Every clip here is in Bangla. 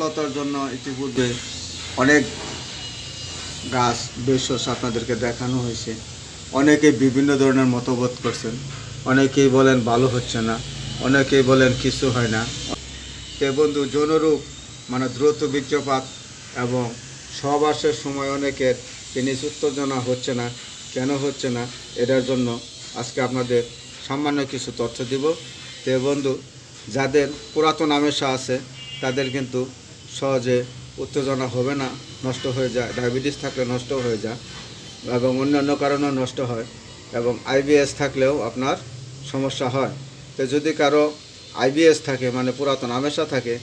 সফলতার জন্য ইতিপূর্বে অনেক গাছ ভেষজ আপনাদেরকে দেখানো হয়েছে। অনেকে বিভিন্ন ধরনের মতবোধ করছেন, অনেকেই বলেন ভালো হচ্ছে না, অনেকেই বলেন কিছু হয় না। তে বন্ধু, যৌনরোগ মানে দ্রুত বীর্যপাত এবং সহবাসের সময় অনেকের পেনিস উত্তেজনা হচ্ছে না, কেন হচ্ছে না, এটার জন্য আজকে আপনাদের সামান্য কিছু তথ্য দিব। তে বন্ধু, যাদের পুরাতন আমেষা আছে তাদের কিন্তু সহজে উত্তেজনা হবে না, নষ্ট হয়ে যায়। ডায়াবেটিস থাকলে নষ্ট হয়ে যায় এবং অন্যান্য কারণেও নষ্ট হয়, এবং আইবিএস থাকলেও আপনার সমস্যা হয়। তো যদি কারো আইবিএস থাকে মানে পুরাতন আমেষা থাকে,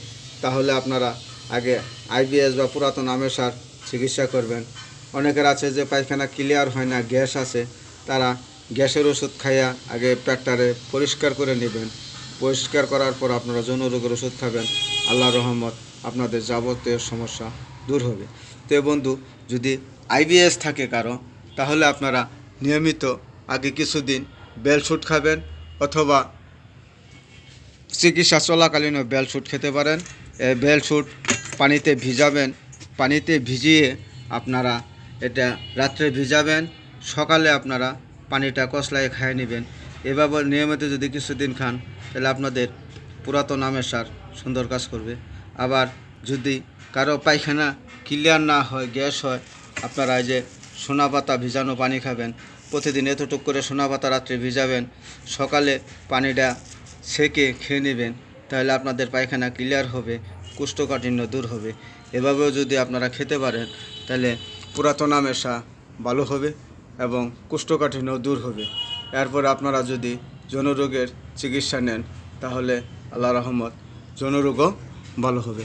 তাহলে আপনারা আগে আইবিএস বা পুরাতন আমেষার চিকিৎসা করবেন। অনেকের আছে যে পায়খানা ক্লিয়ার হয় না, গ্যাস আছে, তারা গ্যাসের ওষুধ খাইয়া আগে পেটটারে পরিষ্কার করে নেবেন। পরিষ্কার করার পর আপনারা যৌন রোগের ওষুধ খাবেন। আল্লাহর রহমত, আপনাদের যাবতীয় সমস্যা দূর হবে। তো বন্ধু, যদি আইবিএস থাকে কারো, তাহলে আপনারা নিয়মিত আগে কিছুদিন বেলশুট খাবেন, অথবা চিকিৎসা চলাকালীনও বেলশুট খেতে পারেন। বেলশুট পানিতে ভিজাবেন, পানিতে ভিজিয়ে আপনারা এটা রাত্রে ভিজাবেন, সকালে আপনারা পানিটা কসলায় খাইয়ে নেবেন। এভাবে নিয়মিত যদি কিছুদিন খান, তাহলে আপনাদের পুরাতন আমেষার সুন্দর কাজ করবে। আবার যদি কারো পায়খানা ক্লিয়ার না হয়, গ্যাস হয়, আপনারা এই যে সোনা পাতা ভিজানো পানি খাবেন। প্রতিদিন এতটুক করে সোনা পাতা রাত্রে ভিজাবেন, সকালে পানিটা সেকে খেয়ে নেবেন, তাহলে আপনাদের পায়খানা ক্লিয়ার হবে, কোষ্ঠকাঠিন্য দূর হবে। এভাবেও যদি আপনারা খেতে পারেন, তাহলে পুরাতন আমেষা ভালো হবে এবং কোষ্ঠকাঠিন্য দূর হবে। এরপর আপনারা যদি যৌনরোগের চিকিৎসা নেন, তাহলে আল্লাহ রহমত যৌনরোগও ভালো হবে।